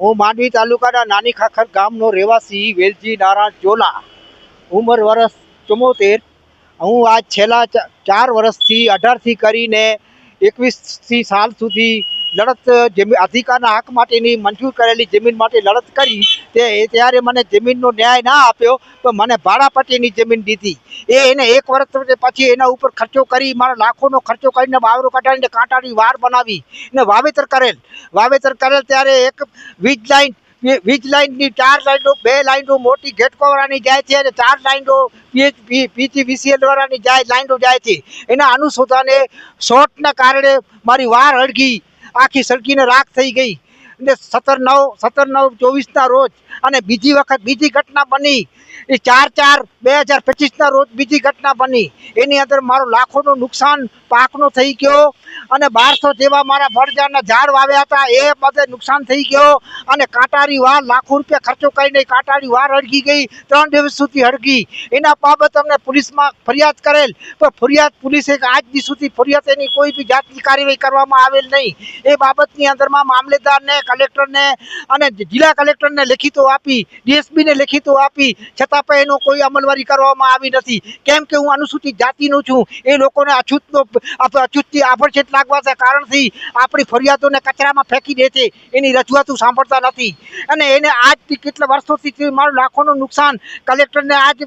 હું માંડવી તાલુકાના નાની ખાખર ગામનો રહેવાસી વેલજી નારાયણ ચોલા, ઉંમર વર્ષ 74। હું આજ છેલ્લા 4 વર્ષથી 18થી કરીને 21 સાલ સુધી લડત અધિકારના હક માટેની મંજૂર કરેલી જમીન માટે લડત કરી ત્યારે મને જમીનનો ન્યાય ના આપ્યો, તો મને ભાડાપટ્ટીની જમીન દીધી। એને 1 વર્ષ પછી એના ઉપર ખર્ચો કરી, મારા લાખોનો ખર્ચો કરીને વાવરો કાઢાવીને કાંટાની વાર બનાવી ને વાવેતર કરેલ ત્યારે એક વીજ લાઈનની 4 લાઈનો, 2 લાઈનો મોટી ઘેટકોવાળાની જાય છે અને 4 લાઈનો PGVCL વાળાની લાઈનો જાય છે। એના અનુસંધાને શોર્ટના કારણે મારી વાર હળગી, આખી સળગીને રાખ થઈ ગઈ અને 17/9/24ના રોજ અને બીજી ઘટના બની 4/4/2025ના રોજ બીજી ઘટના બની। એની અંદર મારો લાખોનું નુકસાન પાકનો થઈ ગયો અને 1200 જેવા મારા ફળજારના ઝાડ વાવ્યા હતા, એ બધે નુકસાન થઈ ગયો અને કાંટાળી વાર લાખો રૂપિયા ખર્ચો કરીને કાંટાળી વાર હળગી ગઈ, 3 દિવસ સુધી હળગી। એના બાબત અમને પોલીસમાં ફરિયાદ કરેલ, પણ પોલીસે આજ દી સુધી ફરિયાદ એની કોઈ બી જાતની કાર્યવાહી કરવામાં આવેલ નહીં। એ બાબતની અંદરમાં મામલેદારને, કલેક્ટરને અને જિલ્લા કલેક્ટરને લેખિતો આપી, DSPને લેખિતો આપી, છતાં પણ એનો કોઈ અમલવારી કરવામાં આવી નથી। કેમ કે હું અનુસૂચિત જાતિનો છું, એ લોકોને અછૂતથી આભડછેટ લાગવાના કારણથી આપણી ફરિયાદોને કચરામાં ફેંકી દે છે, એની રજૂઆતો સાંભળતા નથી અને એને આજથી કેટલા વર્ષોથી મારું લાખોનું નુકસાન કલેક્ટરને આજ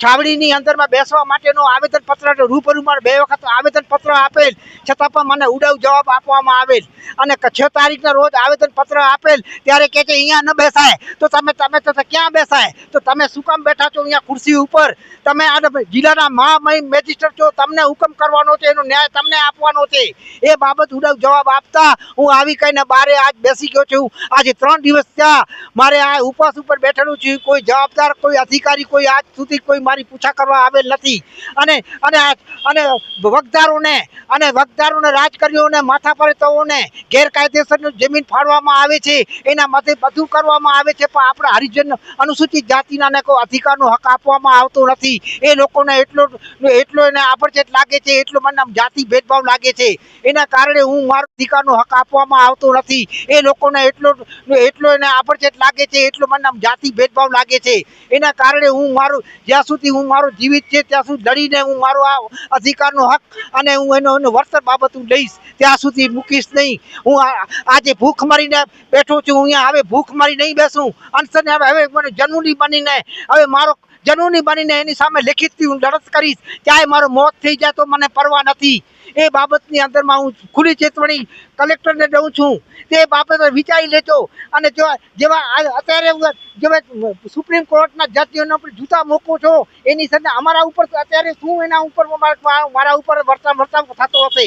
છાવણીની અંદરમાં બેસવા માટેનો આવેદનપત્ર રૂબરૂમાં 2 વખત આવેદનપત્ર આપેલ, છતાં પણ મને ઉડાવ જવાબ આપવામાં આવેલ અને 6 તારીખના રોજ આવેદનપત્ર આપેલ ત્યારે કહે છે અહીંયા ન બેસાય, તો તમે તો ક્યાં બેસાય, તો તમે શું કામ બેઠા છો અહીંયા ખુરશી ઉપર? તમે આ જિલ્લાના મેજિસ્ટ્રેટ છો, તમને હુકમ કરવાનો છે, એનો ન્યાય તમને આપવાનો છે। એ બાબત ઉડાવ જવાબ આપતા હું આવી કહીને બારે આજ બેસી ગયો છું। આજે 3 દિવસ થયા મારે આ ઉપવાસ ઉપર બેઠેલું છું, કોઈ જવાબદાર, કોઈ અધિકારી, કોઈ આજ સુધી કોઈ મારી પૂછા કરવા આવેલ નથી અને વગદારોને રાજકારીઓને માથા પર તોને ગેરકાયદેસર જમીન ફાળવામાં આવે છે, એના માટે બધું કરવામાં આવે છે, પણ આપણા હરિજન અનુસૂચિત જાતિનાને કોઈ અધિકારનો હક આપવામાં આવતો નથી। એ લોકોને એટલો એને આભડછેટ લાગે છે, એટલો મને જાતિ ભેદભાવ લાગે છે, એના કારણે હું મારો અધિકારનો હક આપવામાં આવતો નથી। એ લોકોને એટલો એને આભડછેટ લાગે છે, એટલો મને જાતિ ભેદભાવ લાગે છે, એના કારણે જ્યાં સુધી હું મારો જીવિત છે ત્યાં સુધી લડીને હું મારો આ અધિકારનો હક અને હું એનો વળતર બાબત હું લઈશ, ત્યાં સુધી મૂકીશ નહીં। હું આજે ભૂખ મરીને બેઠો છું, અહીંયા હવે ભૂખ મરી નહીં બેસું, અંશને હવે મને જનૂની બનીને એની સામે લેખિતથી હું લડત કરીશ, ચાહે મારો મોત થઈ જાય તો મને પરવા નથી। એ બાબતની અંદરમાં હું ખુલ્લી ચેતવણી કલેક્ટરને દઉં છું, તે બાબતે વિચારી લેજો અને જેવા અત્યારે સુપ્રીમ કોર્ટના જજોના ઉપર જૂતા મૂકો છો, એની સાથે અમારા ઉપર અત્યારે શું એના ઉપર મારા ઉપર વર્તાવ થતો હશે।